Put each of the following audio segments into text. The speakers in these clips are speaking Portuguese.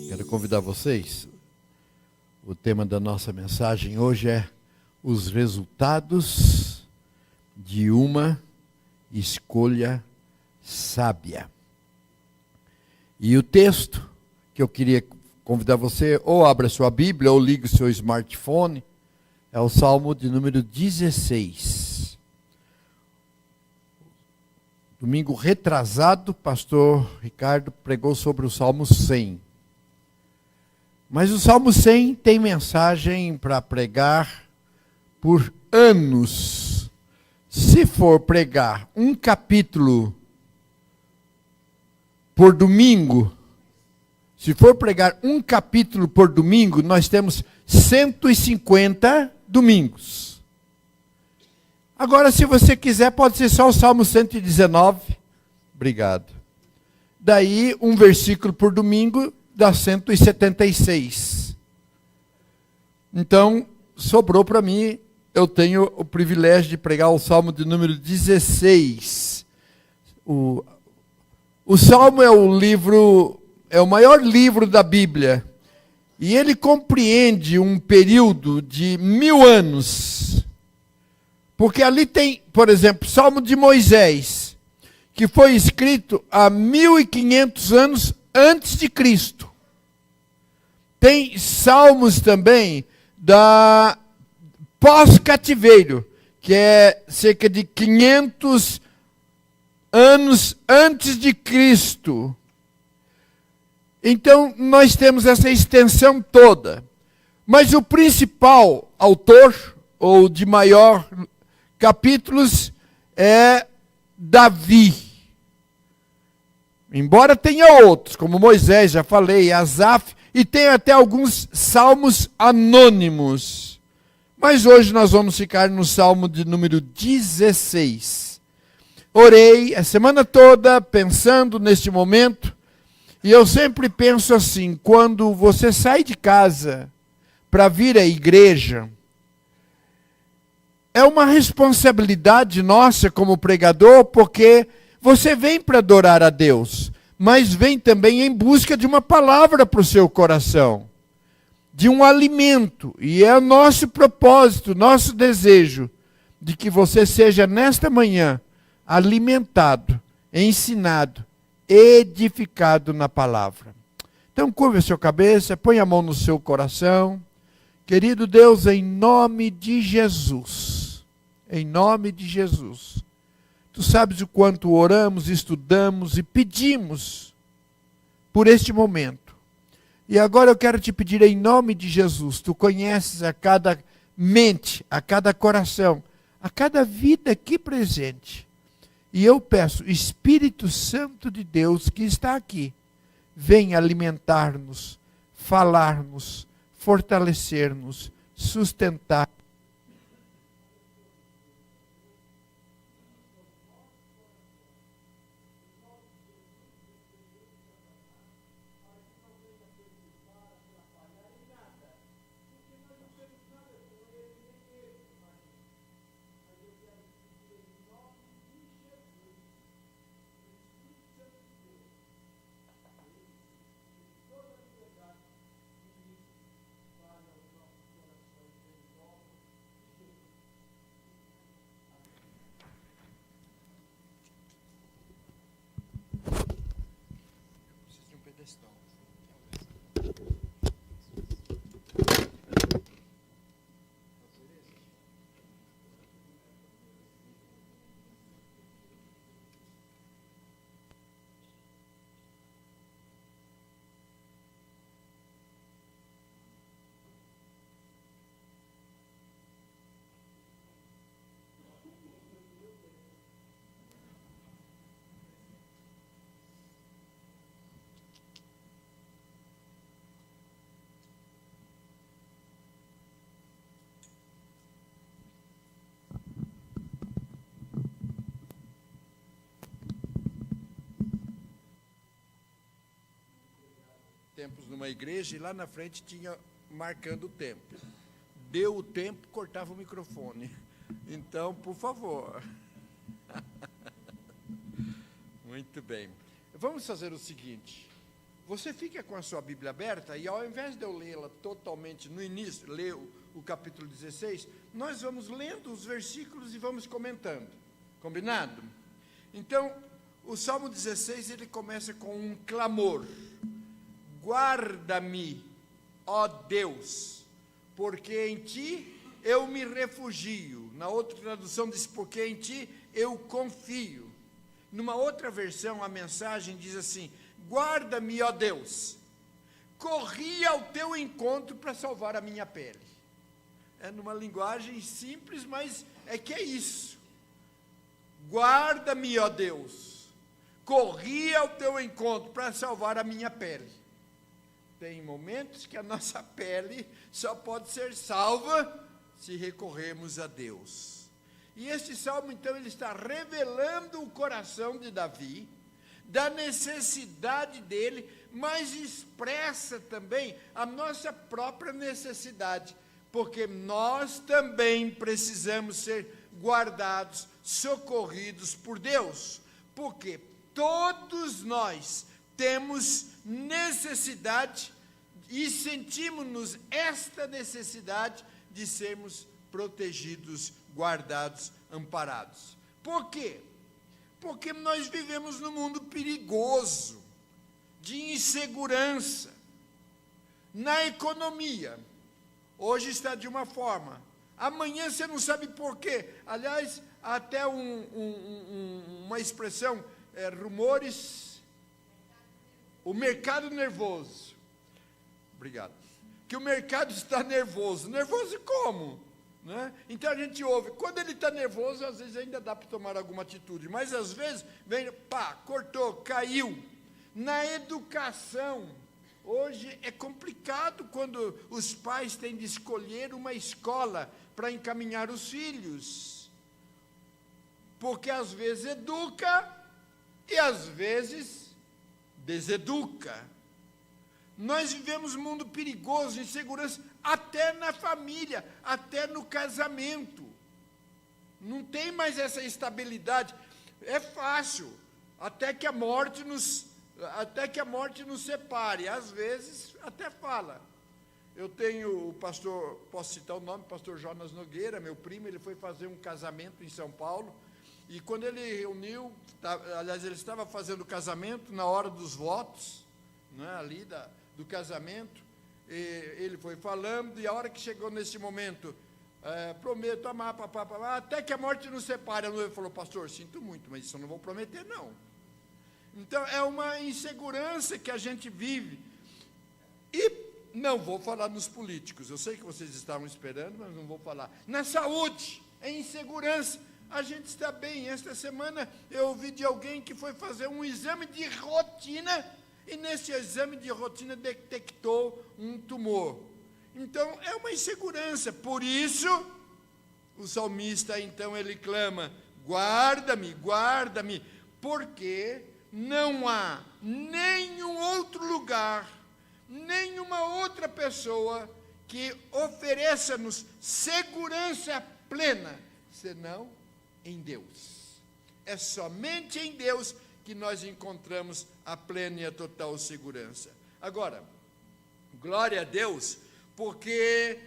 Quero convidar vocês. O tema da nossa mensagem hoje é os resultados de uma escolha sábia. E o texto que eu queria convidar você, ou abra sua Bíblia, ou ligue o seu smartphone, é o Salmo de número 16. Domingo retrasado, pastor Ricardo pregou sobre o Salmo 100. Mas o Salmo 100 tem mensagem para pregar por anos. Se for pregar um capítulo por domingo, nós temos 150 domingos. Agora, se você quiser, pode ser só o Salmo 119. Obrigado. Daí, um versículo por domingo, dá 176. Então, sobrou para mim, eu tenho o privilégio de pregar o Salmo de número 16. O Salmo é o maior livro da Bíblia. E ele compreende um período de 1000 anos. Porque ali tem, por exemplo, Salmo de Moisés, que foi escrito há 1500 anos antes de Cristo. Tem salmos também da pós-cativeiro, que é cerca de 500 anos antes de Cristo. Então, nós temos essa extensão toda. Mas o principal autor, ou de maior capítulos, é Davi. Embora tenha outros, como Moisés, já falei, Asaf, e tem até alguns salmos anônimos. Mas hoje nós vamos ficar no salmo de número 16. Orei a semana toda pensando neste momento, e eu sempre penso assim, quando você sai de casa para vir à igreja, é uma responsabilidade nossa como pregador, porque você vem para adorar a Deus, mas vem também em busca de uma palavra para o seu coração, de um alimento. E é o nosso propósito, nosso desejo, de que você seja nesta manhã alimentado, ensinado, edificado na palavra. Então curva a sua cabeça, põe a mão no seu coração. Querido Deus, em nome de Jesus, Tu sabes o quanto oramos, estudamos e pedimos por este momento. E agora eu quero te pedir em nome de Jesus, Tu conheces a cada mente, a cada coração, a cada vida aqui presente. E eu peço, Espírito Santo de Deus que está aqui, venha alimentar-nos, falar-nos, fortalecer-nos, sustentar. Tempos numa igreja e lá na frente tinha marcando o tempo. Deu o tempo, cortava o microfone. Então, por favor. Muito bem. Vamos fazer o seguinte. você fica com a sua Bíblia aberta e ao invés de eu lê-la totalmente no início, ler o capítulo 16, nós vamos lendo os versículos e vamos comentando. Combinado? Então, o Salmo 16, ele começa com um clamor. Guarda-me, ó Deus, porque em ti eu me refugio. Na outra tradução diz, porque em ti eu confio. Numa outra versão, a mensagem diz assim, guarda-me, ó Deus, corri ao teu encontro para salvar a minha pele. É numa linguagem simples, mas é que é isso. Guarda-me, ó Deus, corri ao teu encontro para salvar a minha pele. Tem momentos que a nossa pele só pode ser salva se recorrermos a Deus. E este salmo, então, ele está revelando o coração de Davi, da necessidade dele, mas expressa também a nossa própria necessidade, porque nós também precisamos ser guardados, socorridos por Deus, porque todos nós temos necessidade e sentimos-nos esta necessidade de sermos protegidos, guardados, amparados. Por quê? Porque nós vivemos num mundo perigoso, de insegurança. Na economia, hoje está de uma forma, amanhã você não sabe por quê. Aliás, até uma expressão, rumores, o mercado nervoso. Obrigado. Que o mercado está nervoso. Nervoso como? Né? Então a gente ouve, quando ele está nervoso, às vezes ainda dá para tomar alguma atitude, mas às vezes vem, pá, cortou, caiu. Na educação, hoje é complicado quando os pais têm de escolher uma escola para encaminhar os filhos, porque às vezes educa e às vezes deseduca. Nós vivemos um mundo perigoso, insegurança, até na família, até no casamento. Não tem mais essa estabilidade. É fácil, até que a morte nos separe. Às vezes, até fala. Eu tenho o pastor, posso citar o nome, pastor Jonas Nogueira, meu primo, ele foi fazer um casamento em São Paulo, e quando ele reuniu, aliás, ele estava fazendo o casamento na hora dos votos, né, ali do casamento, e ele foi falando, e a hora que chegou nesse momento, prometo amar, papá, até que a morte nos separe. A noiva falou, pastor, sinto muito, mas isso eu não vou prometer, não. Então, é uma insegurança que a gente vive. E não vou falar nos políticos, eu sei que vocês estavam esperando, mas não vou falar. Na saúde, é insegurança. A gente está bem. Esta semana eu ouvi de alguém que foi fazer um exame de rotina, e nesse exame de rotina detectou um tumor. Então, é uma insegurança. Por isso, o salmista, então, ele clama, guarda-me, guarda-me, porque não há nenhum outro lugar, nenhuma outra pessoa que ofereça-nos segurança plena, senão em Deus. É somente em Deus que nós encontramos a plena e a total segurança. Agora, glória a Deus, porque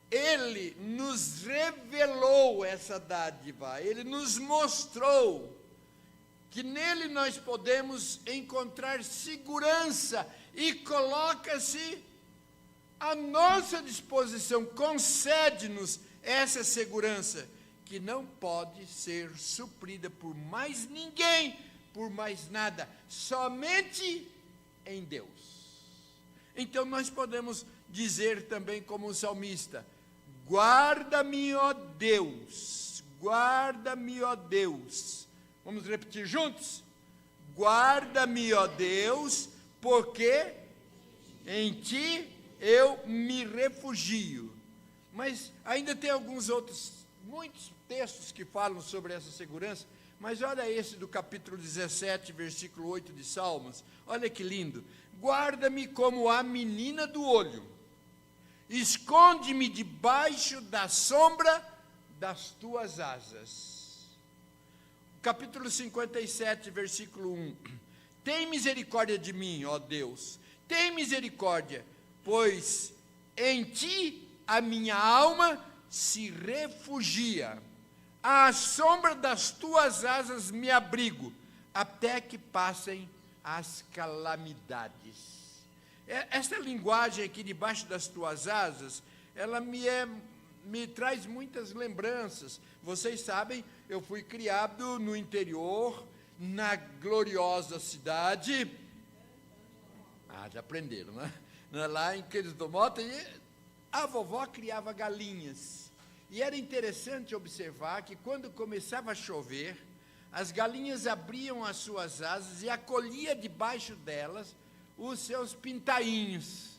Ele nos revelou essa dádiva, Ele nos mostrou que nele nós podemos encontrar segurança, e coloca-se à nossa disposição, concede-nos essa segurança, que não pode ser suprida por mais ninguém, por mais nada, somente em Deus. Então nós podemos dizer também como o salmista, guarda-me, ó Deus, guarda-me, ó Deus. Vamos repetir juntos? Guarda-me, ó Deus, porque em ti eu me refugio. Mas ainda tem muitos textos que falam sobre essa segurança, mas olha esse do capítulo 17, versículo 8 de Salmos, olha que lindo. Guarda-me como a menina do olho, esconde-me debaixo da sombra das tuas asas. Capítulo 57, versículo 1, tem misericórdia de mim, ó Deus, tem misericórdia, pois em ti a minha alma se refugia. À sombra das tuas asas me abrigo, até que passem as calamidades. Essa linguagem aqui, debaixo das tuas asas, ela me traz muitas lembranças. Vocês sabem, eu fui criado no interior, na gloriosa cidade. Já aprenderam, né? Lá em Cândido do Mota, a vovó criava galinhas. E era interessante observar que quando começava a chover, as galinhas abriam as suas asas e acolhia debaixo delas os seus pintainhos.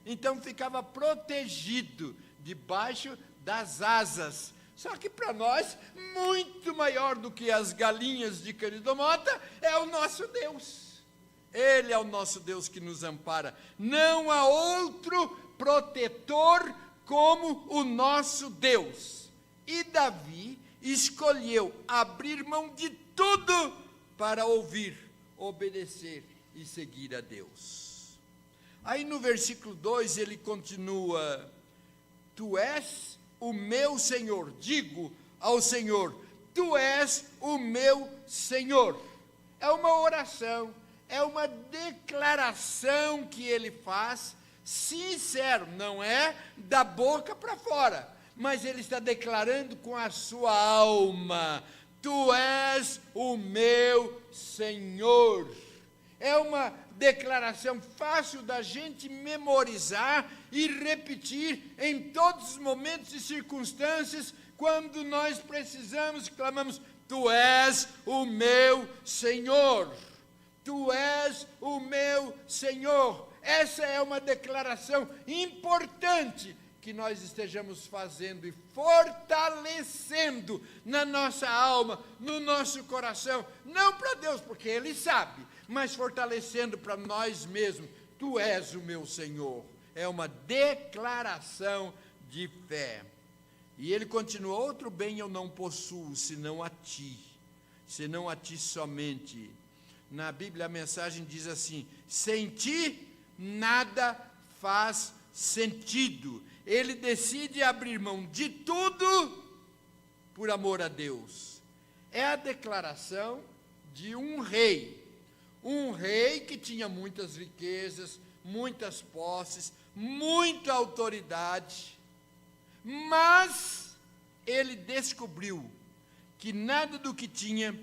Então ficava protegido debaixo das asas. Só que para nós, muito maior do que as galinhas de Cândido do Mota, é o nosso Deus. Ele é o nosso Deus que nos ampara. Não há outro protetor como o nosso Deus. E Davi escolheu abrir mão de tudo para ouvir, obedecer e seguir a Deus. Aí no versículo 2 ele continua: tu és o meu Senhor, digo ao Senhor, tu és o meu Senhor. É uma oração, é uma declaração que ele faz, sincero, não é da boca para fora, mas ele está declarando com a sua alma: tu és o meu Senhor. É uma declaração fácil da gente memorizar e repetir em todos os momentos e circunstâncias, quando nós precisamos, clamamos: tu és o meu Senhor, tu és o meu Senhor. Essa é uma declaração importante que nós estejamos fazendo e fortalecendo na nossa alma, no nosso coração, não para Deus, porque Ele sabe, mas fortalecendo para nós mesmos: tu és o meu Senhor. É uma declaração de fé. E ele continua: outro bem eu não possuo, senão a ti somente. Na Bíblia a mensagem diz assim: sem ti nada faz sentido. Ele decide abrir mão de tudo por amor a Deus. É a declaração de um rei que tinha muitas riquezas, muitas posses, muita autoridade, mas ele descobriu que nada do que tinha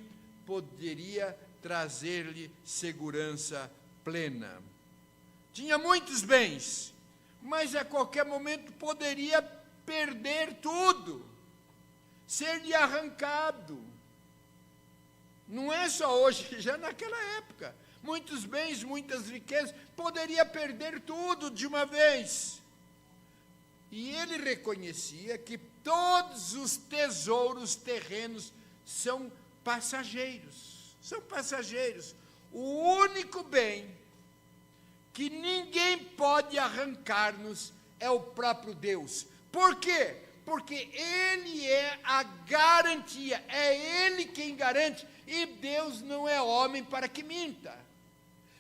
poderia trazer-lhe segurança plena. Tinha muitos bens, mas a qualquer momento poderia perder tudo, ser-lhe arrancado. Não é só hoje, já naquela época. Muitos bens, muitas riquezas, poderia perder tudo de uma vez. E ele reconhecia que todos os tesouros terrenos são passageiros. São passageiros. O único bem que ninguém pode arrancar-nos é o próprio Deus. Por quê? Porque Ele é a garantia, é Ele quem garante, e Deus não é homem para que minta.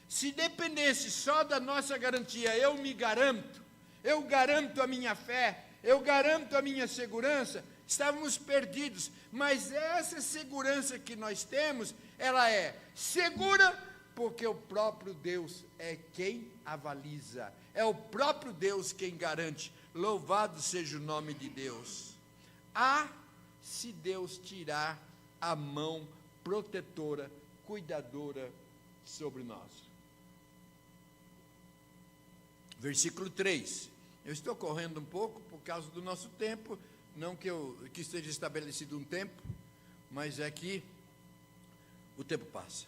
Se dependesse só da nossa garantia, eu me garanto, eu garanto a minha fé, eu garanto a minha segurança, estávamos perdidos. Mas essa segurança que nós temos, ela é segura, porque o próprio Deus é quem avaliza, é o próprio Deus quem garante. Louvado seja o nome de Deus. Se Deus tirar a mão protetora, cuidadora sobre nós. Versículo 3. Eu estou correndo um pouco por causa do nosso tempo, não que esteja estabelecido um tempo, mas é que o tempo passa.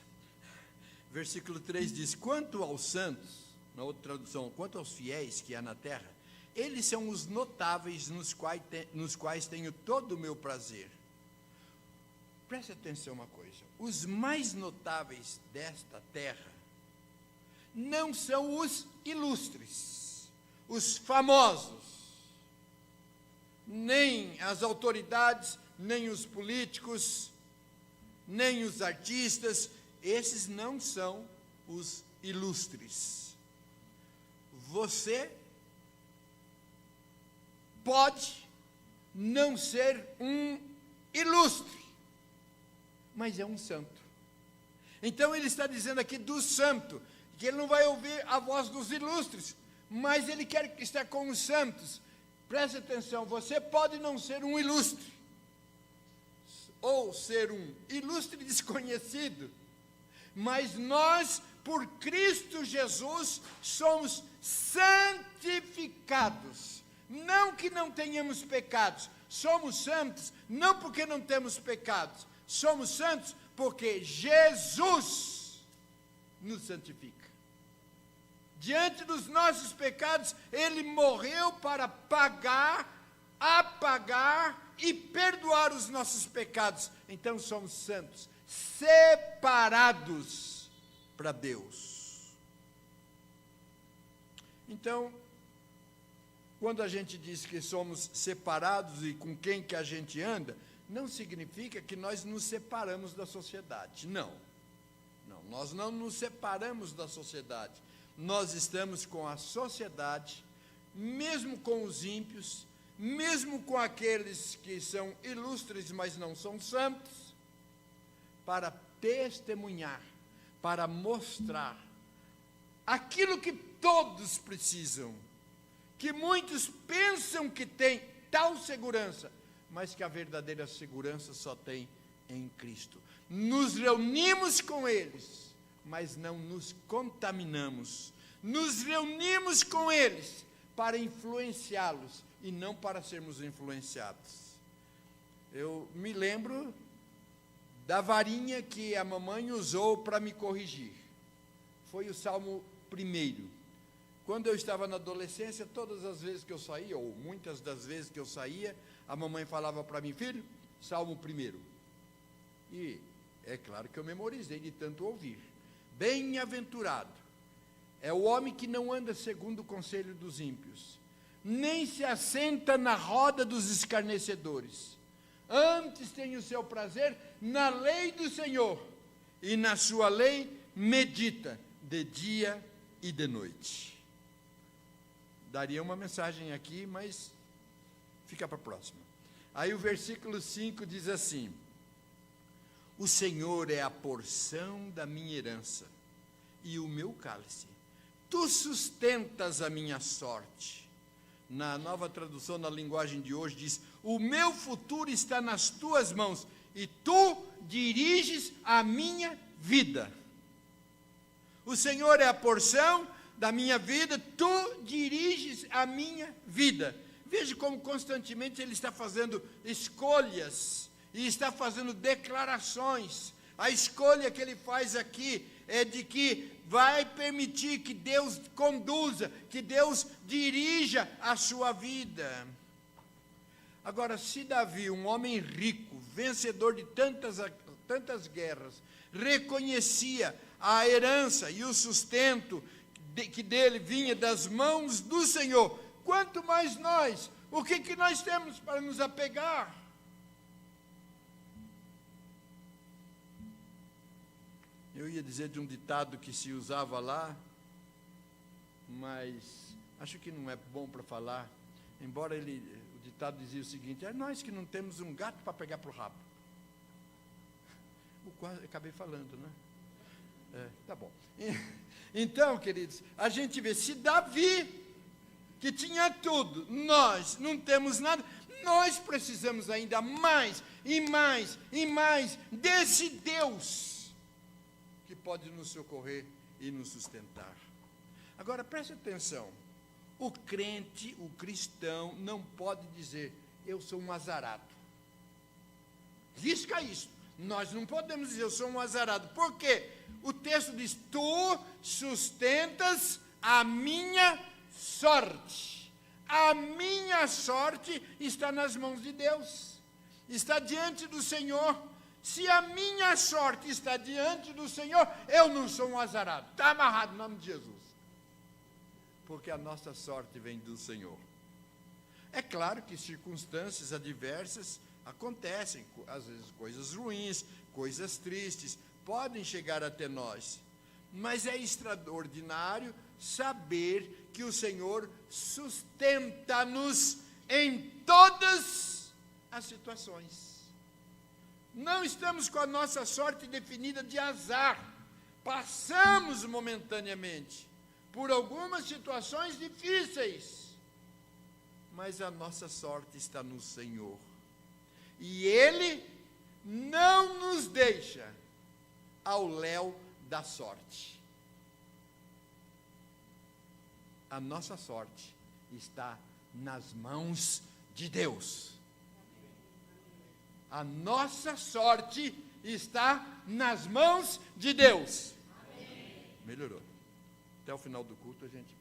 Versículo 3 diz: quanto aos santos, na outra tradução, quanto aos fiéis que há na terra, eles são os notáveis nos quais tenho todo o meu prazer. Preste atenção uma coisa: os mais notáveis desta terra não são os ilustres, os famosos, nem as autoridades, nem os políticos, nem os artistas. Esses não são os ilustres. Você pode não ser um ilustre, mas é um santo. Então ele está dizendo aqui do santo, que ele não vai ouvir a voz dos ilustres, mas ele quer estar com os santos. Preste atenção, você pode não ser um ilustre, ou ser um ilustre desconhecido, mas nós, por Cristo Jesus, somos santificados. Não que não tenhamos pecados, somos santos, não porque não temos pecados, somos santos porque Jesus nos santifica. Diante dos nossos pecados, Ele morreu para apagar e perdoar os nossos pecados. Então somos santos, separados para Deus. Então, quando a gente diz que somos separados e com quem que a gente anda, não significa que nós nos separamos da sociedade. Não, nós não nos separamos da sociedade. Nós estamos com a sociedade, mesmo com os ímpios, mesmo com aqueles que são ilustres, mas não são santos, para testemunhar, para mostrar aquilo que todos precisam, que muitos pensam que tem tal segurança, mas que a verdadeira segurança só tem em Cristo. Nos reunimos com eles, mas não nos contaminamos. Nos reunimos com eles para influenciá-los e não para sermos influenciados. Eu me lembro da varinha que a mamãe usou para me corrigir. Foi o Salmo 1. Quando eu estava na adolescência, todas as vezes que eu saía, ou muitas das vezes que eu saía, a mamãe falava para mim: filho, Salmo 1. E é claro que eu memorizei de tanto ouvir. Bem-aventurado é o homem que não anda segundo o conselho dos ímpios, nem se assenta na roda dos escarnecedores. Antes tem o seu prazer na lei do Senhor, e na sua lei medita de dia e de noite. Daria uma mensagem aqui, mas fica para a próxima. Aí o versículo 5 diz assim: o Senhor é a porção da minha herança e o meu cálice. Tu sustentas a minha sorte. Na Nova Tradução, na linguagem de hoje, diz: o meu futuro está nas tuas mãos e tu diriges a minha vida. O Senhor é a porção da minha vida, tu diriges a minha vida. Veja como constantemente ele está fazendo escolhas e está fazendo declarações. A escolha que ele faz aqui é de que vai permitir que Deus conduza, que Deus dirija a sua vida. Agora, se Davi, um homem rico, vencedor de tantas guerras, reconhecia a herança e o sustento que dele vinha das mãos do Senhor, quanto mais nós, o que nós temos para nos apegar? Eu ia dizer de um ditado que se usava lá, mas acho que não é bom para falar, embora o ditado dizia o seguinte: é nós que não temos um gato para pegar para o rabo. Acabei falando, né? Tá bom. Então, queridos, a gente vê, se Davi, que tinha tudo, nós não temos nada, nós precisamos ainda mais e mais e mais desse Deus que pode nos socorrer e nos sustentar. Agora, preste atenção, o crente, o cristão, não pode dizer: eu sou um azarado. Risca isso. Nós não podemos dizer: eu sou um azarado. Por quê? O texto diz: tu sustentas a minha sorte. A minha sorte está nas mãos de Deus, está diante do Senhor. Se a minha sorte está diante do Senhor, eu não sou um azarado. Está amarrado em nome de Jesus. Porque a nossa sorte vem do Senhor. É claro que circunstâncias adversas acontecem, às vezes coisas ruins, coisas tristes, podem chegar até nós. mas é extraordinário saber que o Senhor sustenta-nos em todas as situações. Não estamos com a nossa sorte definida de azar. Passamos momentaneamente por algumas situações difíceis, mas a nossa sorte está no Senhor. E Ele não nos deixa ao léu da sorte. A nossa sorte está nas mãos de Deus. A nossa sorte está nas mãos de Deus. Melhorou. Até o final do culto a gente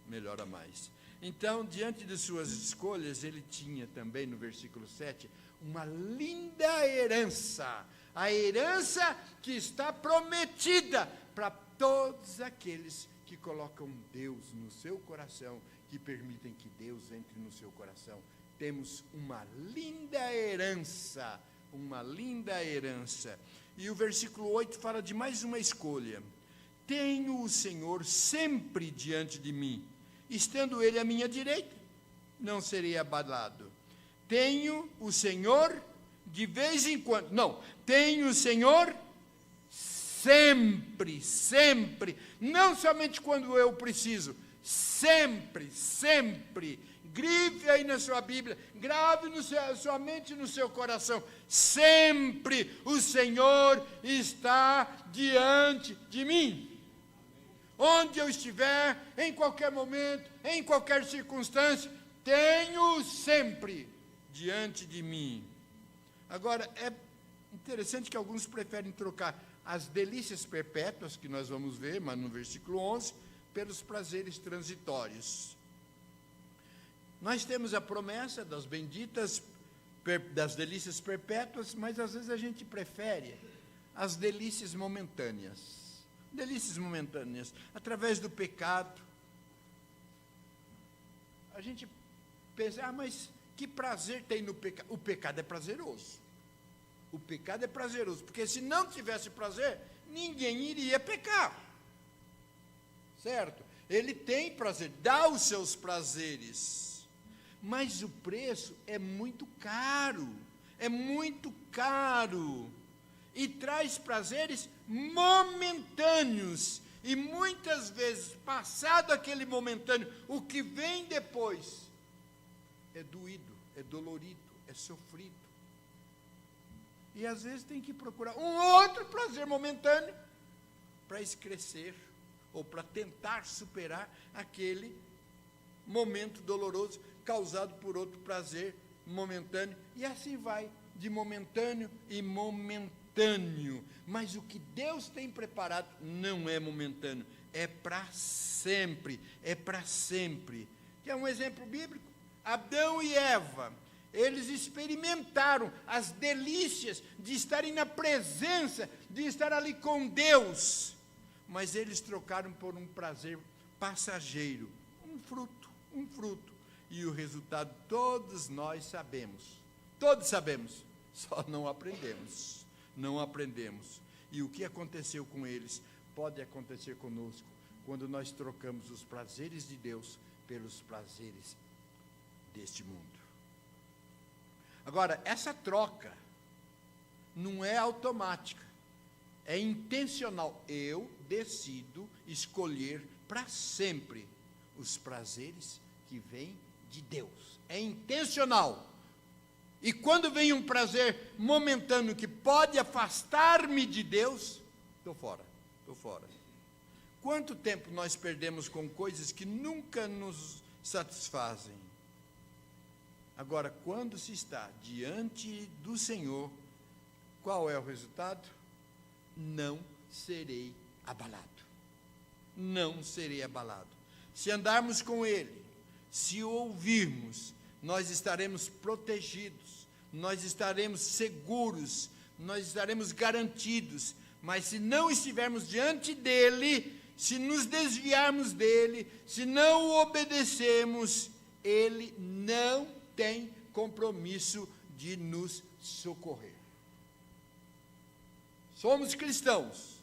melhora mais. Então, diante de suas escolhas, ele tinha também, no versículo 7, uma linda herança. A herança que está prometida para todos aqueles que colocam Deus no seu coração, que permitem que Deus entre no seu coração. Temos uma linda herança, uma linda herança. E o versículo 8 fala de mais uma escolha. Tenho o Senhor sempre diante de mim, estando Ele à minha direita, não serei abalado. Tenho o Senhor de vez em quando, não, tenho o Senhor sempre, sempre, não somente quando eu preciso, sempre, sempre. Grife aí na sua Bíblia, grave sua mente e no seu coração, sempre o Senhor está diante de mim. Onde eu estiver, em qualquer momento, em qualquer circunstância, tenho sempre diante de mim. Agora, é interessante que alguns preferem trocar as delícias perpétuas, que nós vamos ver, mas no versículo 11, pelos prazeres transitórios. Nós temos a promessa das benditas, das delícias perpétuas, mas às vezes a gente prefere as delícias momentâneas. Delícias momentâneas, através do pecado. A gente pensa, mas que prazer tem no pecado? O pecado é prazeroso. O pecado é prazeroso, porque se não tivesse prazer, ninguém iria pecar. Certo? Ele tem prazer, dá os seus prazeres. Mas o preço é muito caro. É muito caro. E traz prazeres momentâneos, e muitas vezes, passado aquele momentâneo, o que vem depois é doído, é dolorido, é sofrido. E às vezes tem que procurar um outro prazer momentâneo para crescer, ou para tentar superar aquele momento doloroso causado por outro prazer momentâneo, e assim vai, de momentâneo e momentâneo. Mas o que Deus tem preparado não é momentâneo, é para sempre, é para sempre. Quer um exemplo bíblico? Adão e Eva, eles experimentaram as delícias de estarem na presença, de estar ali com Deus, mas eles trocaram por um prazer passageiro, um fruto, e o resultado todos nós sabemos, só não aprendemos. E o que aconteceu com eles pode acontecer conosco quando nós trocamos os prazeres de Deus pelos prazeres deste mundo. Agora, essa troca não é automática, é intencional. Eu decido escolher para sempre os prazeres que vêm de Deus. É intencional. E quando vem um prazer momentâneo que pode afastar-me de Deus, estou fora. Quanto tempo nós perdemos com coisas que nunca nos satisfazem? Agora, quando se está diante do Senhor, qual é o resultado? Não serei abalado. Não serei abalado. Se andarmos com Ele, se o ouvirmos, nós estaremos protegidos, nós estaremos seguros, nós estaremos garantidos. Mas se não estivermos diante dEle, se nos desviarmos dEle, se não o obedecemos, Ele não tem compromisso de nos socorrer. Somos cristãos,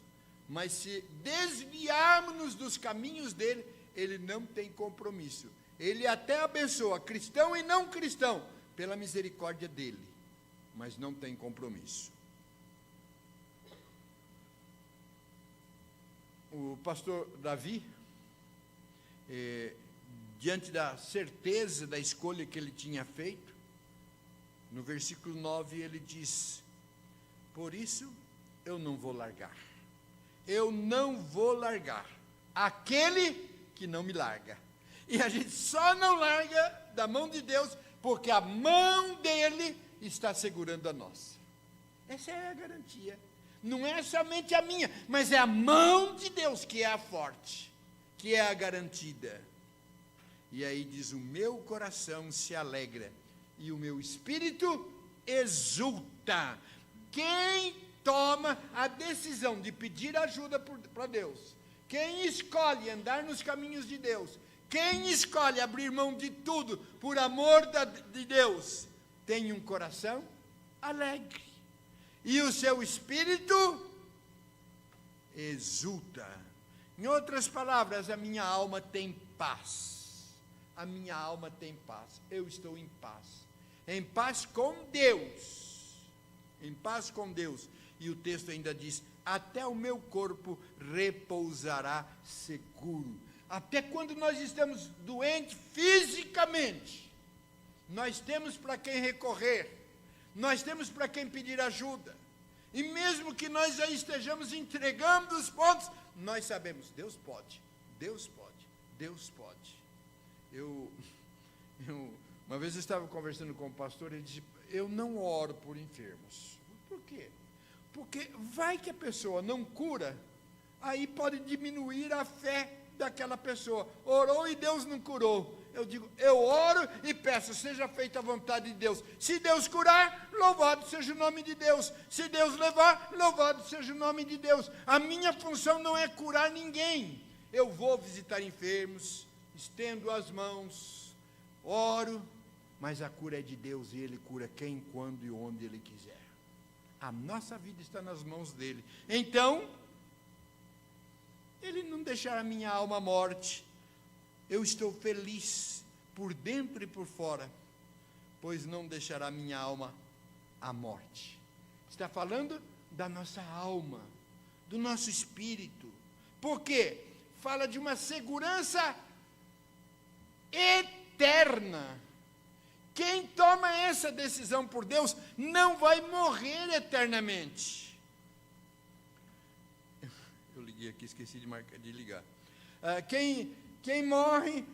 Mas se desviarmos-nos dos caminhos dele, ele não tem compromisso. Ele até abençoa cristão e não cristão, pela misericórdia dele, mas não tem compromisso. O pastor Davi, diante da certeza da escolha que ele tinha feito, no versículo 9 ele diz: por isso eu não vou largar. Eu não vou largar aquele que não me larga. E a gente só não larga da mão de Deus, porque a mão dele está segurando a nossa. Essa é a garantia. Não é somente a minha, mas é a mão de Deus que é a forte, que é a garantida. E aí diz: o meu coração se alegra e o meu espírito exulta. Quem toma a decisão de pedir ajuda para Deus, quem escolhe andar nos caminhos de Deus, quem escolhe abrir mão de tudo por amor de Deus, tem um coração alegre. E o seu espírito exulta. Em outras palavras, a minha alma tem paz. A minha alma tem paz. Eu estou em paz. Em paz com Deus. Em paz com Deus. E o texto ainda diz: até o meu corpo repousará seguro. Até quando nós estamos doentes fisicamente, nós temos para quem recorrer. Nós temos para quem pedir ajuda. E mesmo que nós já estejamos entregando os pontos, nós sabemos: Deus pode, Deus pode, Deus pode. Uma vez eu estava conversando com o pastor, ele disse: eu não oro por enfermos. Por quê? Porque vai que a pessoa não cura, aí pode diminuir a fé daquela pessoa. Orou e Deus não curou. Eu digo: eu oro e peço, seja feita a vontade de Deus. Se Deus curar, louvado seja o nome de Deus. Se Deus levar, louvado seja o nome de Deus. A minha função não é curar ninguém. Eu vou visitar enfermos, estendo as mãos, oro, mas a cura é de Deus e Ele cura quem, quando e onde Ele quiser. A nossa vida está nas mãos dEle. Então, Ele não deixará a minha alma à morte. Eu estou feliz por dentro e por fora, pois não deixará minha alma à morte. Está falando da nossa alma, do nosso espírito. Por quê? Fala de uma segurança eterna. Quem toma essa decisão por Deus não vai morrer eternamente. Eu liguei aqui, esqueci de ligar. Quem morre,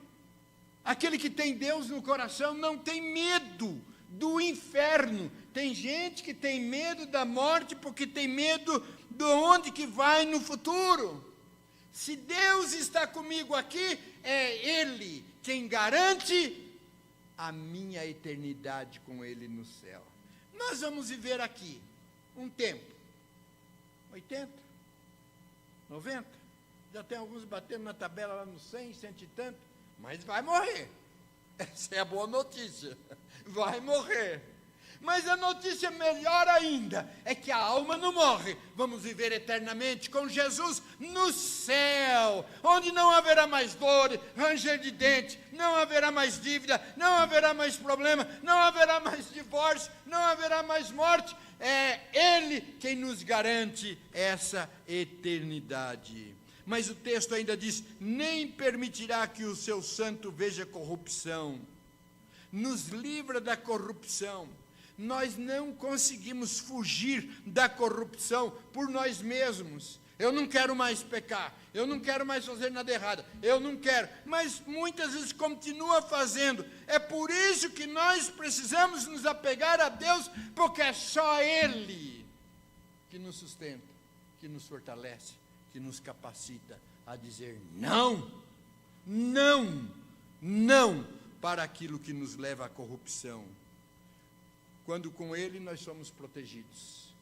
aquele que tem Deus no coração, não tem medo do inferno. Tem gente que tem medo da morte porque tem medo de onde que vai no futuro. Se Deus está comigo aqui, é Ele quem garante a minha eternidade com Ele no céu. Nós vamos viver aqui um tempo, 80, 90, já tem alguns batendo na tabela lá no 100, 100 e tanto, mas vai morrer. Essa é a boa notícia, vai morrer. Mas a notícia melhor ainda é que a alma não morre. Vamos viver eternamente com Jesus no céu, onde não haverá mais dor, ranger de dente, não haverá mais dívida, não haverá mais problema, não haverá mais divórcio, não haverá mais morte. É Ele quem nos garante essa eternidade. Mas o texto ainda diz: nem permitirá que o seu santo veja corrupção. Nos livra da corrupção. Nós não conseguimos fugir da corrupção por nós mesmos. Eu não quero mais pecar, eu não quero mais fazer nada errado, eu não quero, mas muitas vezes continua fazendo. É por isso que nós precisamos nos apegar a Deus, porque é só Ele que nos sustenta, que nos fortalece, que nos capacita a dizer não, não, não para aquilo que nos leva à corrupção. Quando com Ele nós somos protegidos,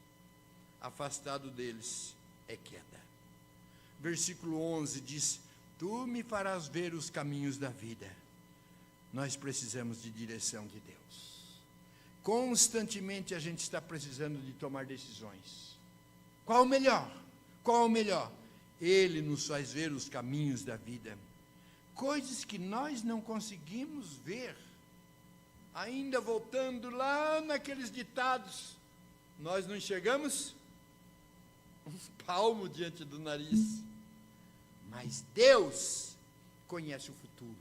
afastado deles é queda. Versículo 11 diz: tu me farás ver os caminhos da vida. Nós precisamos de direção de Deus. Constantemente a gente está precisando de tomar decisões. Qual o melhor? Qual o melhor? Ele nos faz ver os caminhos da vida. Coisas que nós não conseguimos ver. Ainda voltando lá naqueles ditados, nós não enxergamos uns palmos diante do nariz. Mas Deus conhece o futuro,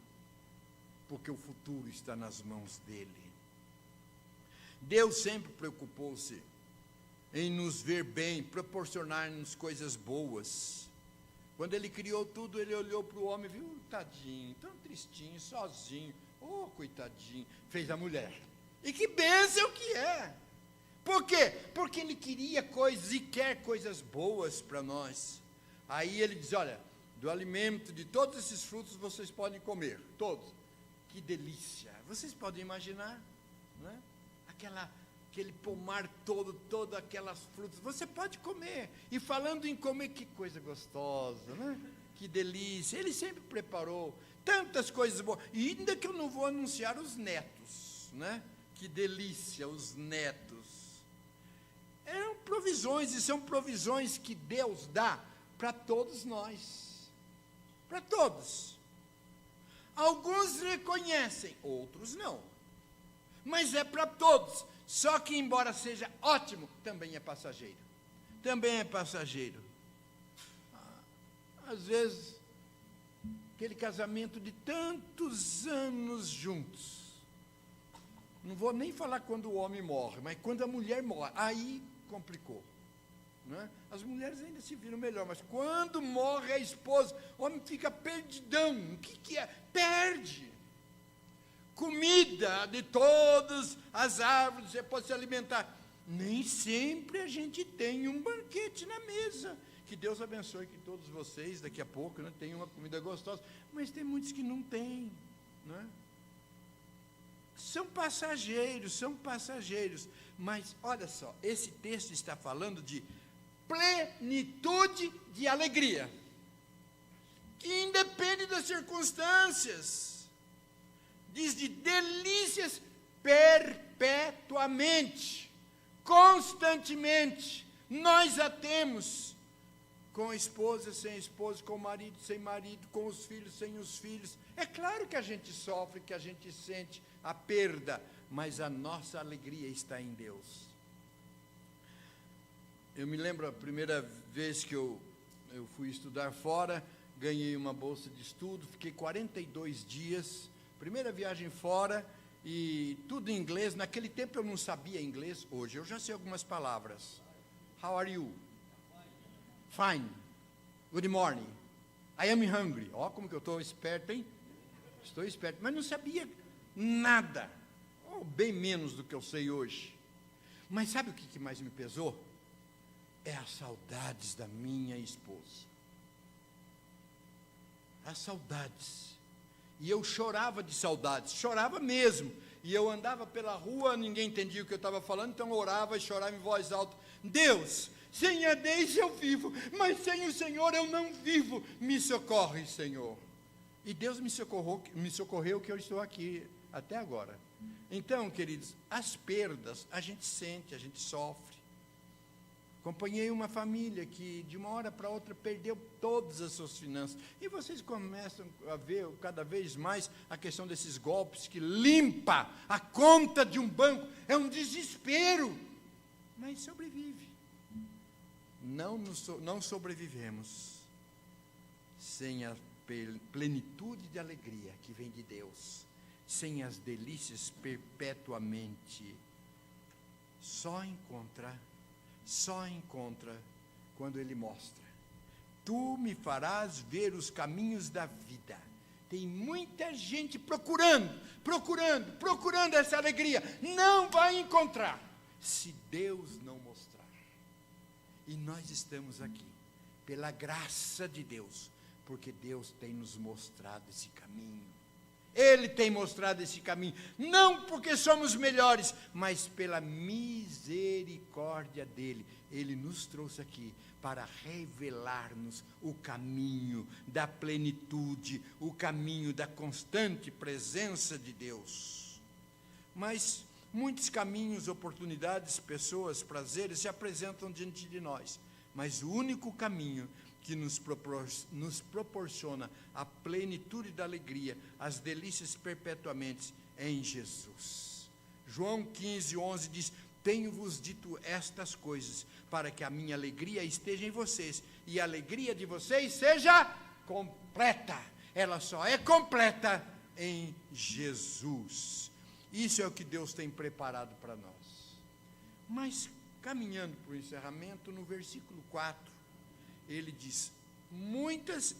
porque o futuro está nas mãos dele. Deus sempre preocupou-se em nos ver bem, proporcionar-nos coisas boas. Quando ele criou tudo, ele olhou para o homem e viu, tadinho, tão tristinho, sozinho, oh, coitadinho, fez a mulher. E que bênção que é! Por quê? Porque ele queria coisas e quer coisas boas para nós. Aí ele diz, olha, do alimento de todos esses frutos vocês podem comer, todos. Que delícia! Vocês podem imaginar, né? Aquele pomar todo, todas aquelas frutas, você pode comer. E falando em comer, que coisa gostosa, né? Que delícia. Ele sempre preparou tantas coisas boas. E ainda que eu não vou anunciar os netos, né? Que delícia, os netos. Eram provisões, e são provisões que Deus dá para todos nós. Para todos. Alguns reconhecem, outros não. Mas é para todos. Só que, embora seja ótimo, também é passageiro. Também é passageiro. Às vezes, aquele casamento de tantos anos juntos. Não vou nem falar quando o homem morre, mas quando a mulher morre, aí complicou. Né? As mulheres ainda se viram melhor, mas quando morre a esposa, o homem fica perdidão. O que é? Perde. Comida de todas as árvores, você pode se alimentar. Nem sempre a gente tem um banquete na mesa. Que Deus abençoe que todos vocês, daqui a pouco, né, tenham uma comida gostosa. Mas tem muitos que não têm. Né? São passageiros. Mas, olha só, esse texto está falando de plenitude de alegria. Que independe das circunstâncias. Diz de delícias perpetuamente, constantemente. Nós a temos com a esposa, sem esposa, com o marido, sem marido, com os filhos, sem os filhos. É claro que a gente sofre, que a gente sente a perda, mas a nossa alegria está em Deus. Eu me lembro a primeira vez que eu fui estudar fora, ganhei uma bolsa de estudo, fiquei 42 dias, primeira viagem fora, e tudo em inglês. Naquele tempo eu não sabia inglês, hoje eu já sei algumas palavras. How are you? Fine. Good morning. I am hungry. Ó, como que eu estou esperto, hein? Estou esperto, mas não sabia nada, ou bem menos do que eu sei hoje. Mas sabe o que mais me pesou? É as saudades da minha esposa. As saudades. E eu chorava de saudades, chorava mesmo. E eu andava pela rua, ninguém entendia o que eu estava falando, então eu orava e chorava em voz alta. Deus, sem a Deise eu vivo, mas sem o Senhor eu não vivo. Me socorre, Senhor. E Deus me socorreu que eu estou aqui até agora. Então, queridos, as perdas a gente sente, a gente sofre. Acompanhei uma família que de uma hora para outra perdeu todas as suas finanças. E vocês começam a ver cada vez mais a questão desses golpes que limpa a conta de um banco. É um desespero. Mas sobrevive. Não sobrevivemos sem a plenitude de alegria que vem de Deus, sem as delícias perpetuamente. Só encontra quando Ele mostra. Tu me farás ver os caminhos da vida. Tem muita gente procurando essa alegria. Não vai encontrar, se Deus não mostrar. E nós estamos aqui, pela graça de Deus, porque Deus tem nos mostrado esse caminho. Ele tem mostrado esse caminho, não porque somos melhores, mas pela misericórdia dEle. Ele nos trouxe aqui para revelar-nos o caminho da plenitude, o caminho da constante presença de Deus. Mas muitos caminhos, oportunidades, pessoas, prazeres se apresentam diante de nós, mas o único caminho que nos proporciona a plenitude da alegria, as delícias perpetuamente em Jesus. João 15:11 diz: tenho-vos dito estas coisas, para que a minha alegria esteja em vocês, e a alegria de vocês seja completa. Ela só é completa em Jesus. Isso é o que Deus tem preparado para nós. Mas, caminhando para o encerramento, no versículo 4, ele diz: muitas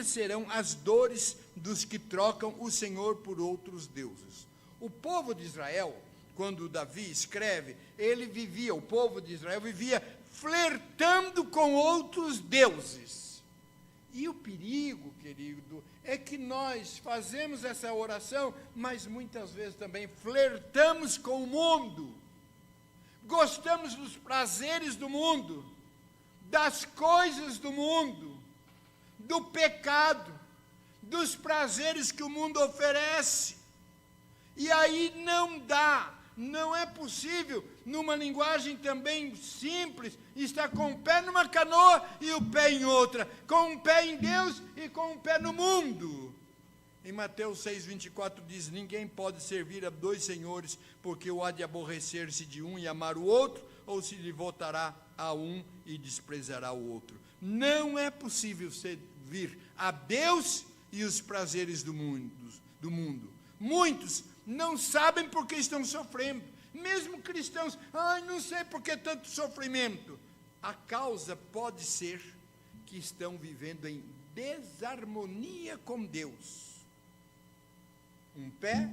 serão as dores dos que trocam o Senhor por outros deuses. O povo de Israel, quando Davi escreve, o povo de Israel vivia flertando com outros deuses. E o perigo, querido, é que nós fazemos essa oração, mas muitas vezes também flertamos com o mundo. Gostamos dos prazeres do mundo, das coisas do mundo, do pecado, dos prazeres que o mundo oferece. E aí não é possível, numa linguagem também simples, estar com o pé numa canoa e o pé em outra, com um pé em Deus e com um pé no mundo. Em Mateus 6:24 diz: ninguém pode servir a dois senhores, porque ou há de aborrecer-se de um e amar o outro, ou se devotará a um e desprezará o outro. Não é possível servir a Deus e os prazeres do mundo. Muitos não sabem por que estão sofrendo, mesmo cristãos. Não sei por que tanto sofrimento. A causa pode ser que estão vivendo em desarmonia com Deus. Um pé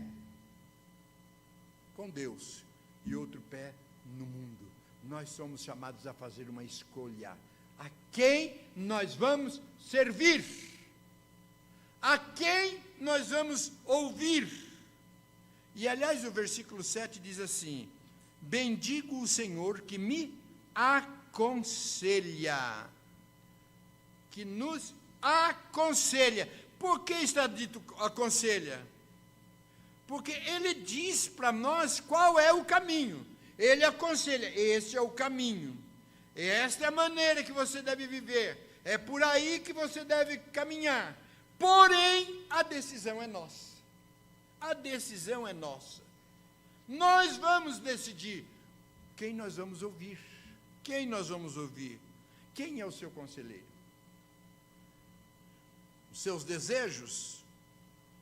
com Deus e outro pé no mundo. Nós somos chamados a fazer uma escolha. A quem nós vamos servir? A quem nós vamos ouvir? E, aliás, o versículo 7 diz assim: bendigo o Senhor que me aconselha. Que nos aconselha. Por que está dito aconselha? Porque ele diz para nós qual é o caminho. Ele aconselha: esse é o caminho. Esta é a maneira que você deve viver. É por aí que você deve caminhar. Porém, a decisão é nossa. A decisão é nossa. Nós vamos decidir quem nós vamos ouvir. Quem nós vamos ouvir? Quem é o seu conselheiro? Os seus desejos?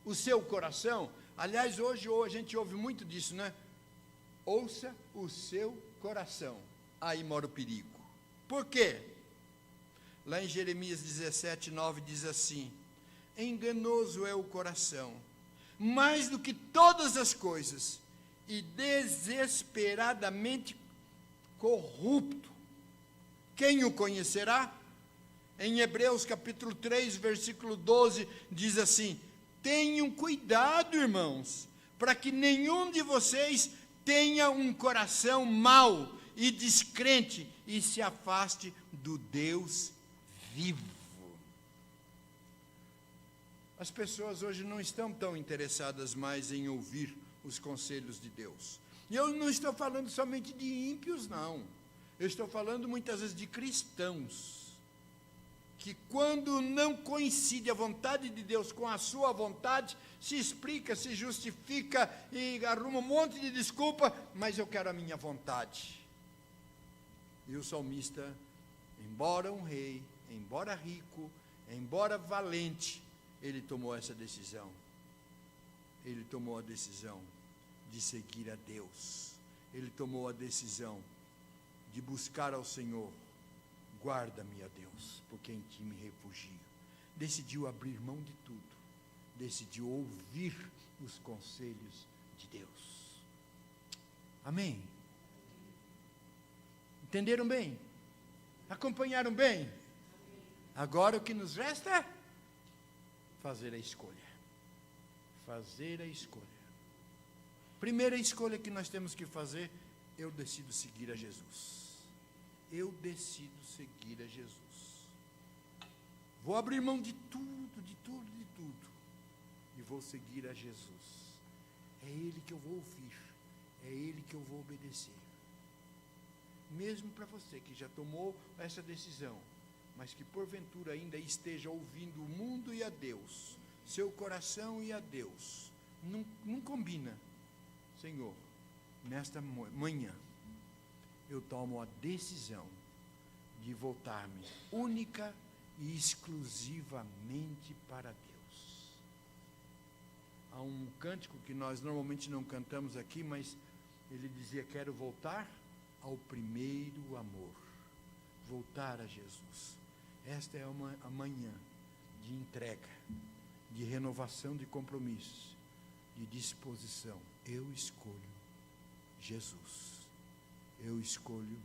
O seu coração? Aliás, hoje a gente ouve muito disso, né? Ouça o seu coração. Aí mora o perigo. Por quê? Lá em Jeremias 17:9 diz assim: enganoso é o coração, mais do que todas as coisas, e desesperadamente corrupto. Quem o conhecerá? Em Hebreus capítulo 3, versículo 12, diz assim: tenham cuidado, irmãos, para que nenhum de vocês tenha um coração mau e descrente e se afaste do Deus vivo. As pessoas hoje não estão tão interessadas mais em ouvir os conselhos de Deus. E eu não estou falando somente de ímpios, não. Eu estou falando muitas vezes de cristãos, que quando não coincide a vontade de Deus com a sua vontade, se explica, se justifica e arruma um monte de desculpa, mas eu quero a minha vontade. E o salmista, embora um rei, embora rico, embora valente, ele tomou essa decisão. Ele tomou a decisão de seguir a Deus. Ele tomou a decisão de buscar ao Senhor. Guarda-me, ó Deus, porque em ti me refugio. Decidiu abrir mão de tudo. Decidiu ouvir os conselhos de Deus. Amém? Entenderam bem? Acompanharam bem? Agora o que nos resta é fazer a escolha. Fazer a escolha. Primeira escolha que nós temos que fazer: eu decido seguir a Jesus. Eu decido seguir a Jesus. Vou abrir mão de tudo, de tudo, de tudo. E vou seguir a Jesus. É Ele que eu vou ouvir. É Ele que eu vou obedecer. Mesmo para você que já tomou essa decisão, mas que porventura ainda esteja ouvindo o mundo e a Deus, seu coração e a Deus, não combina. Senhor, nesta manhã, eu tomo a decisão de voltar-me única e exclusivamente para Deus. Há um cântico que nós normalmente não cantamos aqui, mas ele dizia: quero voltar ao primeiro amor, voltar a Jesus. Esta é uma manhã de entrega, de renovação de compromissos, de disposição. Eu escolho Jesus. Eu escolho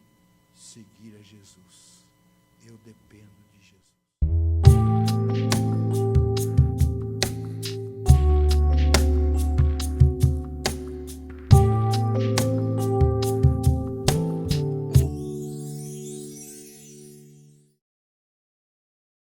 seguir a Jesus. Eu dependo de Jesus.